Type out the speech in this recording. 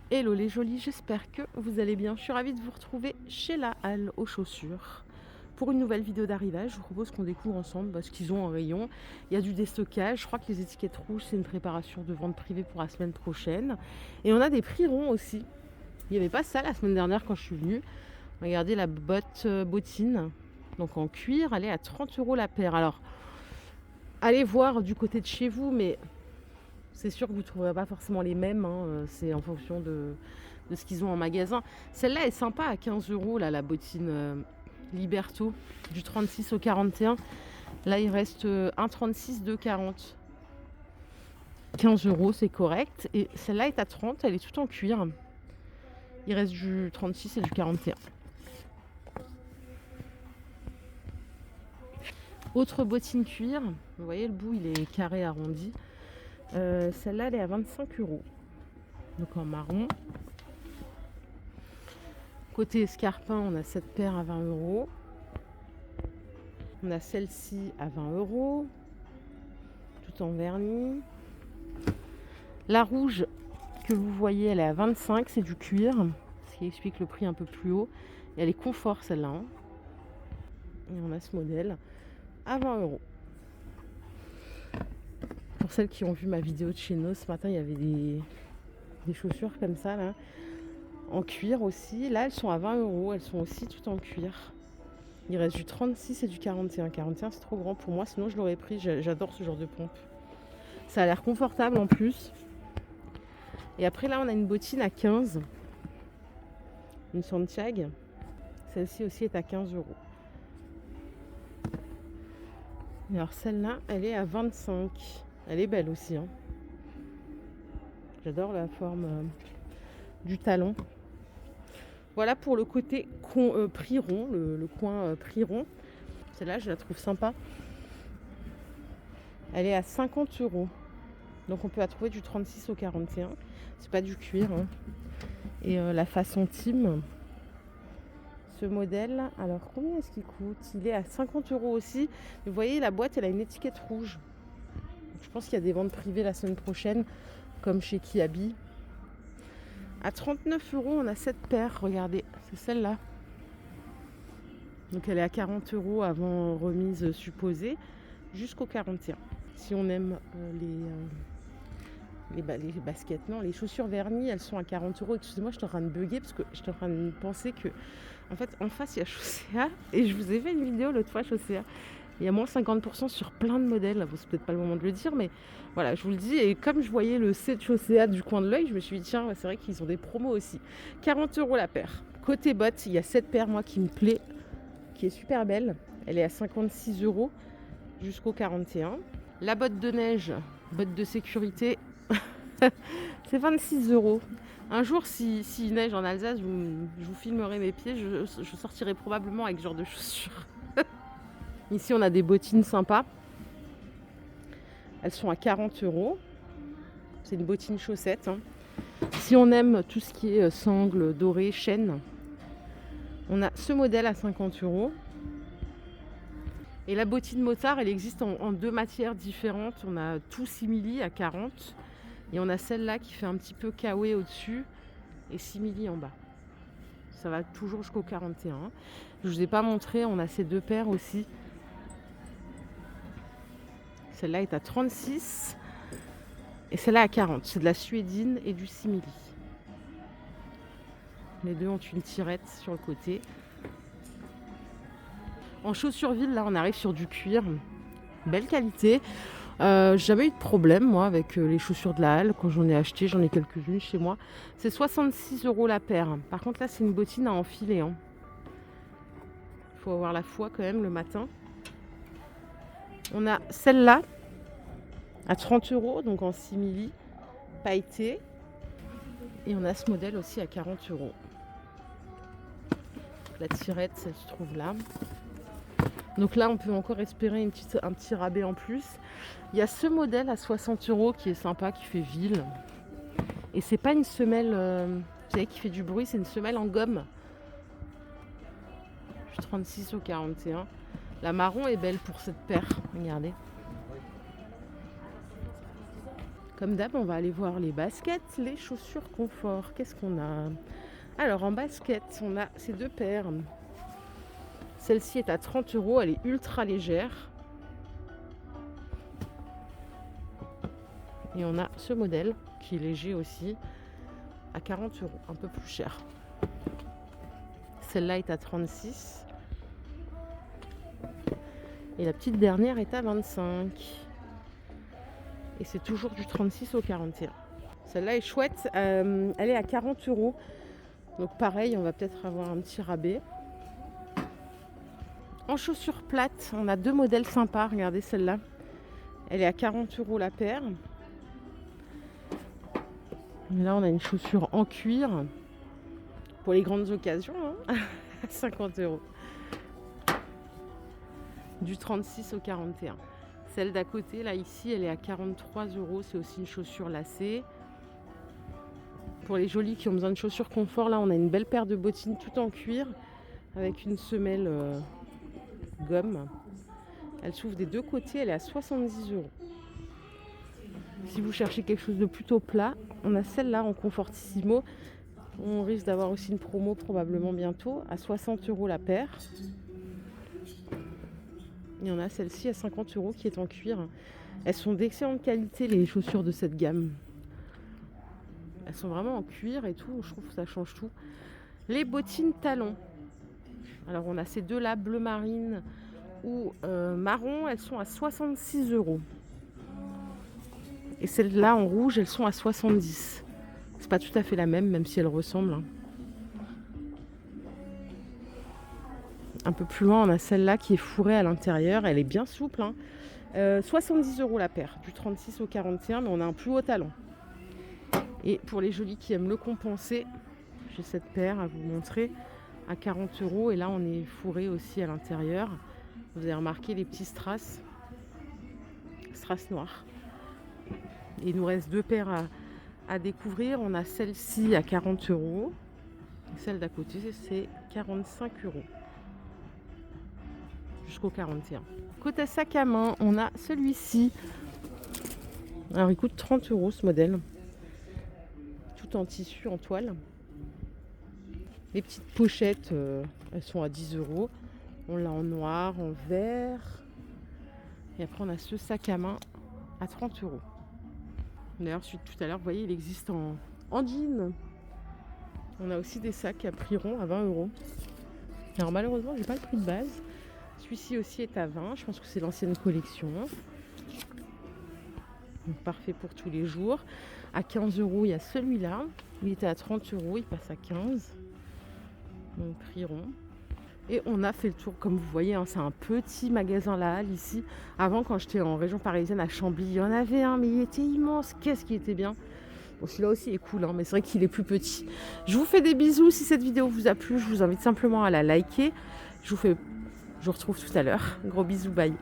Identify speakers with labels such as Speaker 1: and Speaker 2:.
Speaker 1: Hello les jolis, j'espère que vous allez bien. Je suis ravie de vous retrouver chez La Halle aux chaussures pour une nouvelle vidéo d'arrivage. Je vous propose qu'on découvre ensemble ce qu'ils ont en rayon. Il y a du déstockage, je crois que les étiquettes rouges c'est une préparation de vente privée pour la semaine prochaine. Et on a des prix ronds aussi. Il n'y avait pas ça la semaine dernière quand je suis venue. Regardez la bottine, donc en cuir, elle est à 30 € la paire. Alors allez voir du côté de chez vous, mais c'est sûr que vous ne trouverez pas forcément les mêmes, hein. C'est en fonction de ce qu'ils ont en magasin. Celle-là est sympa à 15 € là, la bottine Liberto, du 36 au 41. Là, il reste 1,36, 2,40. 15 € c'est correct. Et celle-là est à 30, elle est toute en cuir. Il reste du 36 et du 41. Autre bottine cuir, vous voyez le bout il est carré arrondi. Celle-là elle est à 25 €. Donc en marron. Côté escarpin, on a cette paire à 20 €. On a celle-ci à 20 €, tout en vernis. La rouge que vous voyez, elle est à 25, c'est du cuir, ce qui explique le prix un peu plus haut. Et elle est confort celle-là, hein. Et on a ce modèle à 20 €. Pour celles qui ont vu ma vidéo de chez nous, ce matin, il y avait des chaussures comme ça, là, en cuir aussi. Là, elles sont à 20 €, elles sont aussi toutes en cuir. Il reste du 36 et du 41. 41, c'est trop grand pour moi, sinon je l'aurais pris. J'adore ce genre de pompe. Ça a l'air confortable en plus. Et après, là, on a une bottine à 15. Une Santiago. Celle-ci aussi est à 15 €. Et alors, celle-là, elle est à 25. Elle est belle aussi, hein. J'adore la forme du talon. Voilà pour le côté prix rond, le coin prix rond. Celle-là, je la trouve sympa. Elle est à 50 €. Donc on peut la trouver du 36 au 41. C'est pas du cuir, hein. Et la façon Team, ce modèle, alors combien est-ce qu'il coûte? Il est à 50 € aussi. Vous voyez, la boîte, elle a une étiquette rouge. Donc, je pense qu'il y a des ventes privées la semaine prochaine, comme chez Kiabi. À 39 €, on a cette paire, regardez, c'est celle-là. Donc elle est à 40 € avant remise supposée, jusqu'au 41. Si on aime les baskets, non, les chaussures vernis, elles sont à 40 €. Excusez-moi, je suis en train de bugger parce que je suis en train de penser que, en fait, en face, il y a Chaussea. Et je vous ai fait une vidéo l'autre fois, Chaussea. Il y a moins 50% sur plein de modèles. Bon, c'est peut-être pas le moment de le dire, mais voilà, je vous le dis. Et comme je voyais le C de Chaussea du coin de l'œil, je me suis dit, tiens, c'est vrai qu'ils ont des promos aussi. 40 € la paire. Côté bottes, il y a cette paire, moi, qui me plaît, qui est super belle. Elle est à 56 € jusqu'au 41. La botte de neige, botte de sécurité, c'est 26 €. Un jour, s'il neige en Alsace, je vous filmerai mes pieds. Je sortirai probablement avec ce genre de chaussures. Ici, on a des bottines sympas. Elles sont à 40 €. C'est une bottine chaussette, hein. Si on aime tout ce qui est sangle, doré, chaîne, on a ce modèle à 50 €. Et la bottine motard, elle existe en deux matières différentes. On a tout simili à 40. Et on a celle-là qui fait un petit peu kawaii au-dessus et simili en bas. Ça va toujours jusqu'au 41. Je ne vous ai pas montré, on a ces deux paires aussi. Celle-là est à 36 et celle-là à 40. C'est de la suédine et du simili. Les deux ont une tirette sur le côté. En chaussures ville, là, on arrive sur du cuir. Belle qualité. J'ai jamais eu de problème, moi, avec les chaussures de la Halle. Quand j'en ai acheté, j'en ai quelques-unes chez moi. C'est 66 € la paire. Par contre, là, c'est une bottine à enfiler, hein. Faut avoir la foi quand même le matin. On a celle-là à 30 €, donc en simili, pailleté. Et on a ce modèle aussi à 40 €. La tirette, elle se trouve là. Donc là, on peut encore espérer un petit rabais en plus. Il y a ce modèle à 60 € qui est sympa, qui fait ville. Et c'est pas une semelle vous savez, qui fait du bruit, c'est une semelle en gomme. Du 36 au 41. La marron est belle pour cette paire, regardez. Comme d'hab, on va aller voir les baskets, les chaussures confort. Qu'est-ce qu'on a? Alors en basket, on a ces deux paires. Celle-ci est à 30 €, elle est ultra légère. Et on a ce modèle qui est léger aussi, à 40 €, un peu plus cher. Celle-là est à 36. Et la petite dernière est à 25. Et c'est toujours du 36 au 41. Celle-là est chouette, elle est à 40 €. Donc pareil, on va peut-être avoir un petit rabais. En chaussures plates, on a deux modèles sympas. Regardez celle-là. Elle est à 40 € la paire. Et là, on a une chaussure en cuir pour les grandes occasions, hein, à 50 €. Du 36 au 41. Celle d'à côté, là, ici, elle est à 43 €. C'est aussi une chaussure lacée. Pour les jolis qui ont besoin de chaussures confort, là, on a une belle paire de bottines tout en cuir avec une semelle gomme. Elle s'ouvre des deux côtés, elle est à 70 €. Si vous cherchez quelque chose de plutôt plat, on a celle-là en Confortissimo. On risque d'avoir aussi une promo probablement bientôt à 60 € la paire. Et on a celle-ci à 50 € qui est en cuir. Elles sont d'excellente qualité, les chaussures de cette gamme. Elles sont vraiment en cuir et tout, je trouve que ça change tout. Les bottines talons. Alors on a ces deux-là, bleu marine ou marron, elles sont à 66 €. Et celles-là en rouge, elles sont à 70. C'est pas tout à fait la même si elles ressemblent, hein. Un peu plus loin, on a celle-là qui est fourrée à l'intérieur. Elle est bien souple, hein. 70 € la paire, du 36 au 41, mais on a un plus haut talon. Et pour les jolis qui aiment le compenser, j'ai cette paire à vous montrer à 40 €. Et là, on est fourré aussi à l'intérieur. Vous avez remarqué les petits strass noirs. Et il nous reste deux paires à découvrir. On a celle-ci à 40 €. Celle d'à côté, c'est 45 € jusqu'au 41. Côté sac à main, on a celui-ci. Alors, il coûte 30 € ce modèle. Tout en tissu, en toile. Les petites pochettes, elles sont à 10 €. On l'a en noir, en vert. Et après, on a ce sac à main à 30 €. D'ailleurs, celui de tout à l'heure, vous voyez, il existe en jean. On a aussi des sacs à prix rond à 20 €. Alors malheureusement, j'ai pas le prix de base. Celui-ci aussi est à 20. Je pense que c'est l'ancienne collection. Donc, parfait pour tous les jours. À 15 €, il y a celui-là. Il était à 30 €, il passe à 15. Donc prix rond. Et on a fait le tour, comme vous voyez, hein, c'est un petit magasin La Halle ici. Avant, quand j'étais en région parisienne à Chambly, il y en avait un, mais il était immense. Qu'est-ce qui était bien! Bon, celui-là aussi est cool, hein, mais c'est vrai qu'il est plus petit. Je vous fais des bisous. Si cette vidéo vous a plu, je vous invite simplement à la liker. Je vous retrouve tout à l'heure. Gros bisous, bye.